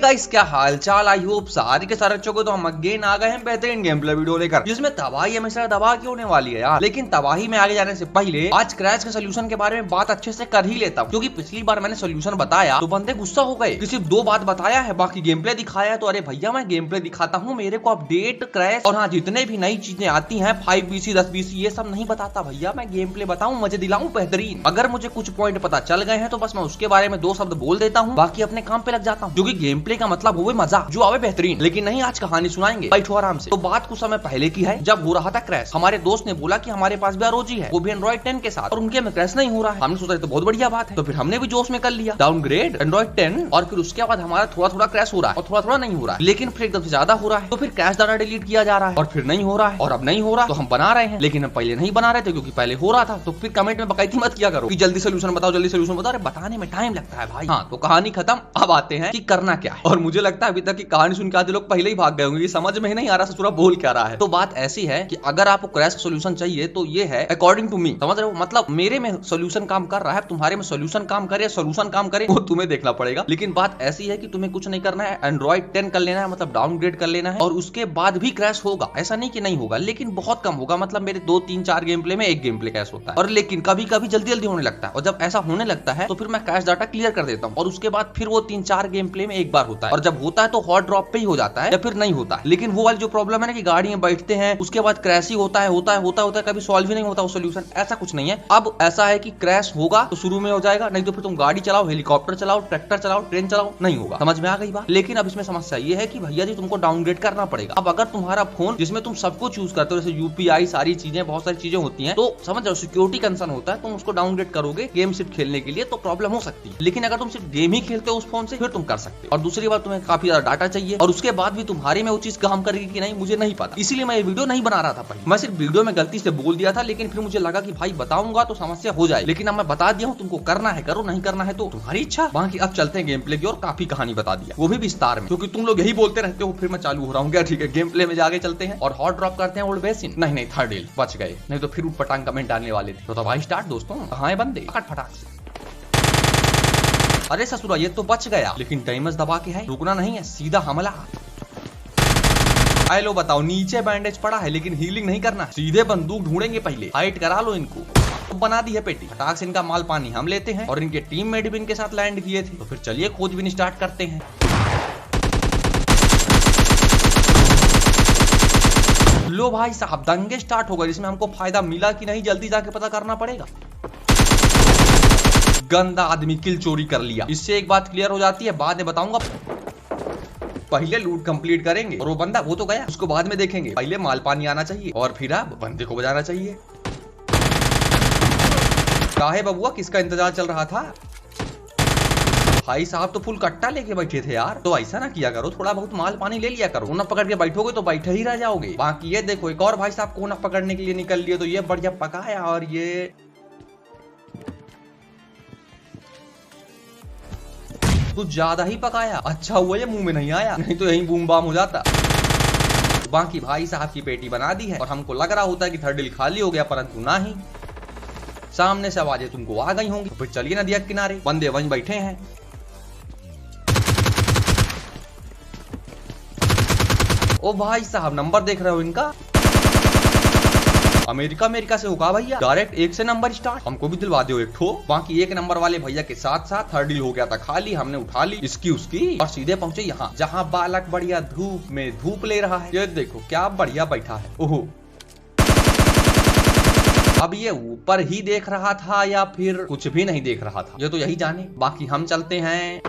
Guys क्या हाल चाल, I hope सारे के सारे अच्छे को। तो हम अगेन आ गए हैं बेहतरीन गेम प्ले वीडियो लेकर, जिसमें तबाही हमेशा तबाह क्यों होने वाली है यार। लेकिन तबाही में आगे जाने से पहले आज क्रैश के सोल्यूशन के बारे में बात अच्छे से कर ही लेता हूँ, क्योंकि पिछली बार मैंने सोल्यूशन बताया तो बंदे गुस्सा हो गए कि सिर्फ 2 बात बताया है, बाकी गेम प्ले दिखाया। तो अरे भैया मैं गेम प्ले दिखाता हूँ, मेरे को अपडेट क्रैश और हाँ जितने भी नई चीजें आती हैं 5BC 10BC ये सब नहीं बताता भैया। मैं गेम प्ले बताऊँ, मजे दिलाऊं बेहतरीन। अगर मुझे कुछ पॉइंट पता चल गए हैं तो बस मैं उसके बारे में 2 शब्द बोल देता हूँ, बाकी अपने काम पे लग जाता हूँ, क्योंकि गेम प्ले का मतलब हुए मजा जो आवे बेहतरीन। लेकिन नहीं, आज कहानी सुनाएंगे, बैठो आराम से। तो बात कुछ समय पहले की है, जब हो रहा था क्रैश। हमारे दोस्त ने बोला कि हमारे पास भी ROG है, वो भी एंड्रॉइड 10 के साथ, और उनके में क्रैश नहीं हो रहा है। हमने सोचा तो बहुत बढ़िया बात है, तो फिर हमने भी जोश में कर लिया डाउनग्रेड एंड्रॉइड 10, और फिर उसके बाद हमारा थोड़ा थोड़ा क्रैश हो रहा है और थोड़ा थोड़ा नहीं हो रहा है, लेकिन फिर एकदम से ज्यादा हो रहा है। तो फिर कैश डाटा डिलीट किया जा रहा है और फिर नहीं हो रहा है, और अब नहीं हो रहा तो हम बना रहे हैं, लेकिन हम पहले नहीं बना रहे थे क्योंकि पहले हो रहा था। तो फिर कमेंट में बकायदी मत किया करो कि जल्दी सोल्यूशन बताओ, जल्दी सोल्यूशन बताओ। अरे बताने में टाइम लगता है भाई। हाँ, तो कहानी खत्म, अब आते हैं कि करना क्या है। और मुझे लगता है अभी तक की कहानी सुन के आधे लोग पहले ही भाग गए होंगे, समझ में ही नहीं आ रहा ससुरा बोल क्या रहा है। तो बात ऐसी है कि अगर आपको क्रैश का सोल्यूशन चाहिए तो ये है अकॉर्डिंग टू मी, समझ रहे हो? मतलब मेरे में सोल्यूशन काम कर रहा है, तुम्हारे में सोल्यूशन काम करे, सोल्यूशन काम करे, वो तुम्हें देखना पड़ेगा। लेकिन बात ऐसी है कि तुम्हें कुछ नहीं करना है, एंड्रॉइड 10 कर लेना है, मतलब डाउनग्रेड कर लेना है, और उसके बाद भी क्रैश होगा। ऐसा नहीं कि नहीं होगा, लेकिन बहुत कम होगा। मतलब मेरे 2 3 4 गेम प्ले में एक गेम प्ले क्रैश होता है, और लेकिन कभी कभी जल्दी जल्दी होने लगता है। और जब ऐसा होने लगता है तो फिर मैं कैश डाटा क्लियर कर देता हूँ, और उसके बाद फिर वो 3 4 गेम प्ले में एक बार होता है। और जब होता है तो हॉट ड्रॉप पे ही हो जाता है या फिर नहीं होता है। लेकिन वो वाली जो प्रॉब्लम है ना कि गाड़ी में बैठते हैं उसके बाद क्रैश ही होता है, कभी सॉल्व ही नहीं होता वो सोल्यूशन, ऐसा कुछ नहीं है। अब ऐसा है कि क्रैश होगा तो शुरू में हो जाएगा, नहीं तो फिर तुम गाड़ी चलाओ, हेलीकॉप्टर चलाओ, ट्रैक्टर चलाओ, ट्रेन चलाओ, नहीं होगा। समझ में आ गई बात? लेकिन अब इसमें समस्या ये है कि भैया जी तुमको डाउनग्रेड करना पड़ेगा। अब अगर तुम्हारा फोन जिसमें तुम सबको चूज करते हो, जैसे UPI सारी चीजें, बहुत सारी चीजें होती हैं, तो समझ जाओ सिक्योरिटी कंसर्न होता है, तुम उसको डाउनग्रेड करोगे गेम सिर्फ खेलने के लिए तो प्रॉब्लम हो सकती है। लेकिन अगर तुम सिर्फ गेम ही खेलते हो उस फोन से, फिर तुम कर सकते हो। और दूसरी बात, तुम्हें काफी ज्यादा डाटा चाहिए, और उसके बाद भी तुम्हारे में वो चीज काम करेगी कि नहीं मुझे नहीं पता, इसीलिए मैं ये वीडियो नहीं बना रहा था पहले। मैं सिर्फ वीडियो में गलती से बोल दिया था, लेकिन फिर मुझे लगा कि भाई बताऊंगा तो समस्या हो जाए। लेकिन अब मैं बता दिया हूँ, तुमको करना है करो, नहीं करना है तो तुम्हारी इच्छा। बाकी अब चलते हैं गेम प्ले की, और काफी कहानी बता दिया, वो भी विस्तार में, क्योंकि तुम लोग यही बोलते रहते हो। फिर मैं चालू हो रहा हूँ क्या? ठीक है, गेम प्ले में जाके चलते हैं और हॉट ड्रॉप करते हैं ओल्ड बेसिन। नहीं थर्ड डील बच गए, नहीं तो फिर पटांग कमेंट डालने वाले थे। तो भाई स्टार्ट दोस्तों, कहाँ है बंदे? फटाक से। अरे ससुरा ये तो बच गया, लेकिन टाइमर्स दबा के है, रुकना नहीं है, सीधा हमला। लो बताओ, नीचे बैंडेज पड़ा है लेकिन हीलिंग नहीं करना, सीधे बंदूक ढूंढेंगे, पहले फाइट करा लो इनको। तो बना दी है पेटी, फटाक से इनका माल पानी हम लेते हैं, और इनके टीममेट भी इनके साथ लैंड किए थे। तो फिर चलिए खोजबीन स्टार्ट करते हैं। लो भाई साहब, दंगे स्टार्ट हो गए, जिसमें हमको फायदा मिला कि नहीं जल्दी जाके पता करना पड़ेगा। गंदा आदमी किल चोरी कर लिया, इससे एक बात क्लियर हो जाती है, बाद में बताऊंगा। पहले लूट कंप्लीट करेंगे, और वो बंदा वो तो गया, उसको बाद में देखेंगे। पहले माल पानी आना चाहिए, और फिर अब बंदे को बजाना चाहिए। काहे बबुआ, किसका इंतजार चल रहा था? भाई साहब तो फुल कट्टा लेके बैठे थे यार। तो ऐसा ना किया करो, थोड़ा बहुत माल पानी ले लिया करो। कोना पकड़ के बैठोगे तो बैठे ही रह जाओगे। बाकी ये देखो, एक और भाई साहब कोना पकड़ने के लिए निकल लिए, तो ये बढ़िया पकाया, और ये कुछ ज्यादा ही पकाया। अच्छा हुआ ये मुंह में नहीं आया, नहीं तो यही बूम बाम हो जाता। बाकी भाई साहब की पेटी बना दी है, और हमको लग रहा होता है कि थर्ड डील खाली हो गया, परंतु ना ही। सामने से आवाजें तुमको आ गई होंगी, तो फिर चलिए नदिया के किनारे, बंदे वहीं बैठे हैं। ओ भाई साहब, नंबर देख रहे हो इनका? अमेरिका से होगा भैया, डायरेक्ट 1 से नंबर स्टार्ट। हमको भी दिलवा दो एक ठो। बाकी 1 नंबर वाले भैया के साथ साथ थर्ड डील हो गया था खाली, हमने उठा ली इसकी उसकी, और सीधे पहुंचे यहाँ, जहाँ बालक बढ़िया धूप में धूप ले रहा है। ये देखो क्या बढ़िया बैठा है। ओहो, अब ये ऊपर ही देख रहा था या फिर कुछ भी नहीं देख रहा था, ये तो यही जाने। बाकी हम चलते हैं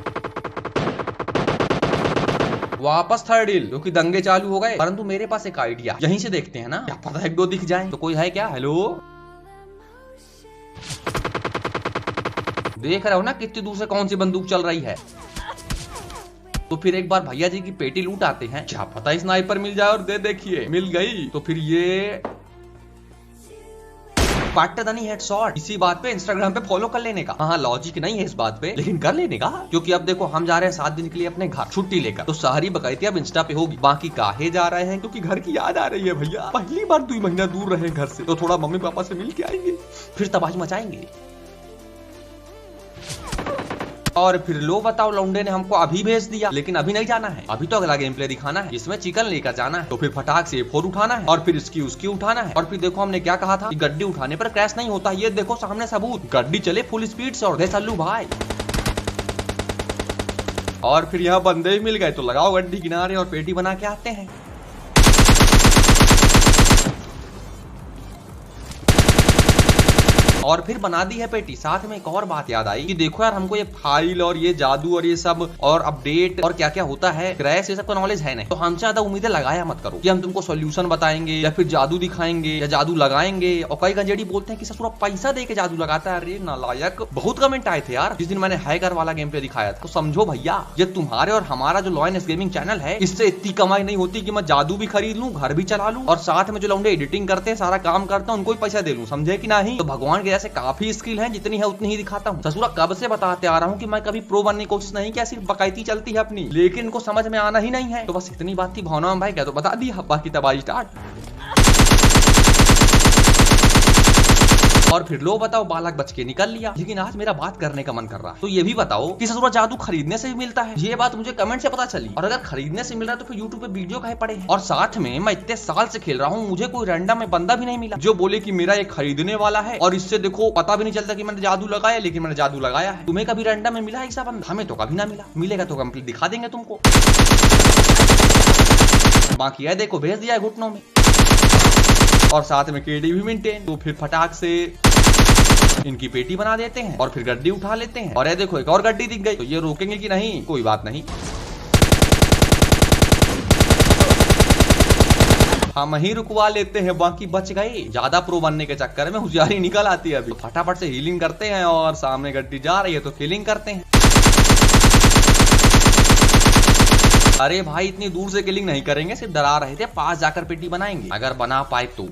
वापस थर्ड डील, क्योंकि दंगे चालू हो गए। परंतु मेरे पास एक आइडिया, यहीं से देखते हैं ना, क्या पता 1 2 दिख जाए। तो कोई है क्या? हेलो, देख रहे हो ना कितनी दूर से कौन सी बंदूक चल रही है। तो फिर एक बार भैया जी की पेटी लूट आते हैं, क्या पता स्नाइपर मिल जाए। और देखिए मिल गई। तो फिर ये पाटदानी हेडशॉट। इसी बात पे इंस्टाग्राम पे फॉलो कर लेने का। हाँ, लॉजिक नहीं है इस बात पे, लेकिन कर लेने का, क्योंकि अब देखो हम जा रहे हैं 7 दिन के लिए अपने घर छुट्टी लेकर, तो सारी बकायती अब इंस्टा पे होगी। बाकी काहे जा रहे हैं? क्योंकि घर की याद आ रही है भैया, पहली बार 2 महीना दूर रहे घर से, तो थोड़ा मम्मी पापा से मिल के आएंगे, फिर तबाही मचाएंगे। और फिर लो बताओ, लौंडे ने हमको अभी भेज दिया, लेकिन अभी नहीं जाना है, अभी तो अगला गेम प्ले दिखाना है, इसमें चिकन लेकर जाना है। तो फिर फटाक से फोर उठाना है और फिर इसकी उसकी उठाना है। और फिर देखो हमने क्या कहा था कि गड्डी उठाने पर क्रैश नहीं होता। ये देखो सामने सबूत, गड्डी चले फुल स्पीड से और दे सल्लू भाई। और फिर यहाँ बंदे भी मिल गए, तो लगाओ गड्डी किनारे और पेटी बना के आते हैं। और फिर बना दी है पेटी। साथ में एक और बात याद आई कि देखो यार, हमको ये फाइल और ये जादू और ये सब और अपडेट और क्या क्या होता है, क्रैश, ये सब का नॉलेज है नहीं, तो हमसे ज्यादा उम्मीदें लगाया मत करो कि हम तुमको सॉल्यूशन बताएंगे या फिर जादू दिखाएंगे या जादू लगाएंगे। और कई गंजेड़ी बोलते हैं कि ससुरा पैसा दे के जादू लगाता है। अरे नालायक, बहुत कमेंट आए थे यार जिस दिन मैंने हैकर वाला गेम प्ले दिखाया था। तो समझो भैया, ये तुम्हारे और हमारा जो लॉयनेस गेमिंग चैनल है, इससे इतनी कमाई नहीं होती कि मैं जादू भी खरीद लूं, घर भी चला लूं और साथ में जो लौंडे एडिटिंग करते हैं, सारा काम करते हैं, उनको भी पैसा दे लूं, समझे कि नहीं। तो भगवान के जैसे काफी स्किल है, जितनी है उतनी ही दिखाता हूँ। ससुरा कब से बताते आ रहा हूँ कि मैं कभी प्रो बनने की कोशिश नहीं किया, सिर्फ बकायती चलती है अपनी, लेकिन इनको समझ में आना ही नहीं है। तो बस इतनी बात थी भावना भाई, क्या तो बता दी, बाकी तबाही स्टार्ट। और फिर लो बताओ, बालक बच के निकल लिया। लेकिन आज मेरा बात करने का मन कर रहा है, तो ये भी बताओ कि ससुरा जादू खरीदने से भी मिलता है? ये बात मुझे कमेंट से पता चली। और अगर खरीदने से मिल रहा है तो फिर यूट्यूब पे वीडियो काहे पड़े हैं? और साथ में मैं इतने साल से खेल रहा हूँ, मुझे कोई रैंडम में बंदा भी नहीं मिला जो बोले कि मेरा ये खरीदने वाला है। और इससे देखो पता भी नहीं चलता कि मैंने जादू लगाया, लेकिन मैंने जादू लगाया है। तुम्हें कभी रैंडम में मिला है ऐसा बंदा? हमें तो कभी ना मिला। मिलेगा तो कंप्लीट दिखा देंगे तुमको। बाकी है देखो, भेज दिया है घुटनों में और साथ में केडी भी मेंटेन। तो फिर फटाक से इनकी पेटी बना देते हैं और फिर गड्डी उठा लेते हैं। और ये देखो एक और गड्डी दिख गई, तो ये रोकेंगे कि नहीं? कोई बात नहीं, हम ही रुकवा लेते हैं, बाकी बच गए। ज्यादा प्रो बनने के चक्कर में होशियारी निकल आती है। अभी तो फटाफट से हीलिंग करते हैं और सामने गड्डी जा रही है तो किलिंग करते हैं। अरे भाई, इतनी दूर से किलिंग नहीं करेंगे, सिर्फ डरा रहे थे, पास जाकर पेटी बनाएंगे अगर बना पाए तो।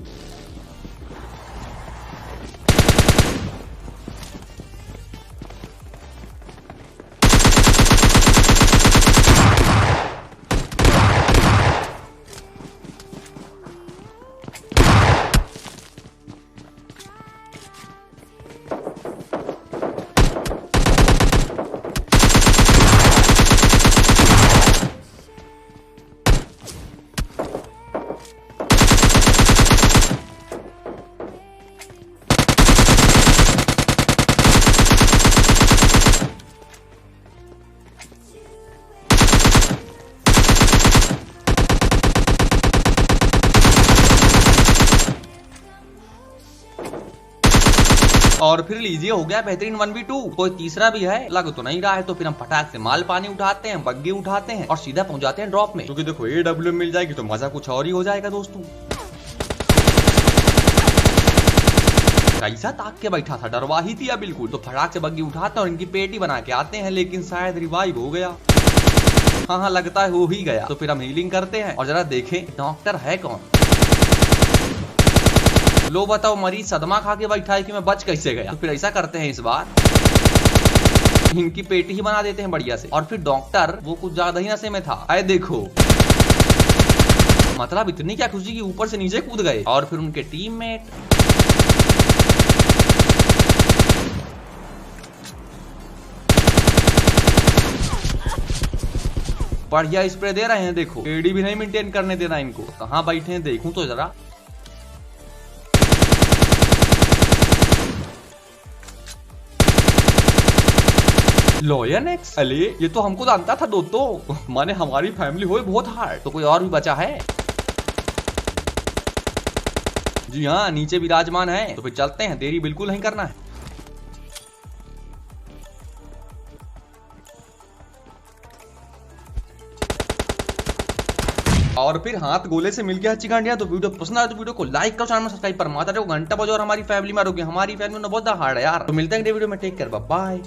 और फिर लीजिए, हो गया बेहतरीन 1v2। कोई तीसरा भी है, लग तो नहीं रहा है। तो फिर हम फटाक से माल पानी उठाते हैं, बग्गी उठाते हैं और सीधा पहुंच जाते हैं ड्रॉप में, क्योंकि देखो AW मिल जाएगी तो मजा कुछ और ही हो जाएगा दोस्तों। कैसा ताक के बैठा था, डरवा ही थी बिल्कुल। तो फटाक से बग्गी उठाते हैं और इनकी पेटी बना के आते हैं, लेकिन शायद रिवाइव हो गया। हाँ, लगता है हो ही गया। तो फिर हम हीलिंग करते हैं और जरा देखें डॉक्टर है कौन। लो बताओ, मरीज सदमा खा के बैठा है कि मैं बच कैसे गया। तो फिर ऐसा करते हैं, इस बार इनकी पेटी ही बना देते हैं बढ़िया से। और फिर डॉक्टर वो कुछ ज्यादा ही नशे में था। आए देखो, मतलब इतनी क्या खुशी कि ऊपर से नीचे कूद गए। और फिर उनके टीममेट बढ़िया स्प्रे दे रहे हैं। देखो एडी भी नहीं मेंटेन करने देना इनको। कहाँ बैठे हैं देखूं तो जरा। लॉयनेस, अरे ये तो हमको जानता था दोस्तों, माने हमारी फैमिली हो बहुत हार्ड। तो कोई और भी बचा है? जी हाँ, नीचे विराजमान है। तो फिर चलते हैं, देरी बिल्कुल नहीं करना है। और फिर हाथ गोले से मिल गया चिकन डिया। तो वीडियो पसंद आया तो वीडियो को लाइक करो, चैनल में सब्सक्राइब पर माता जो घंटा बजाओ और हमारी फैमिली में रहोगे। हमारी फैमिली में बहुत हार्ड है यार। तो मिलते हैं वीडियो में, टेक केयर, बाय बाय।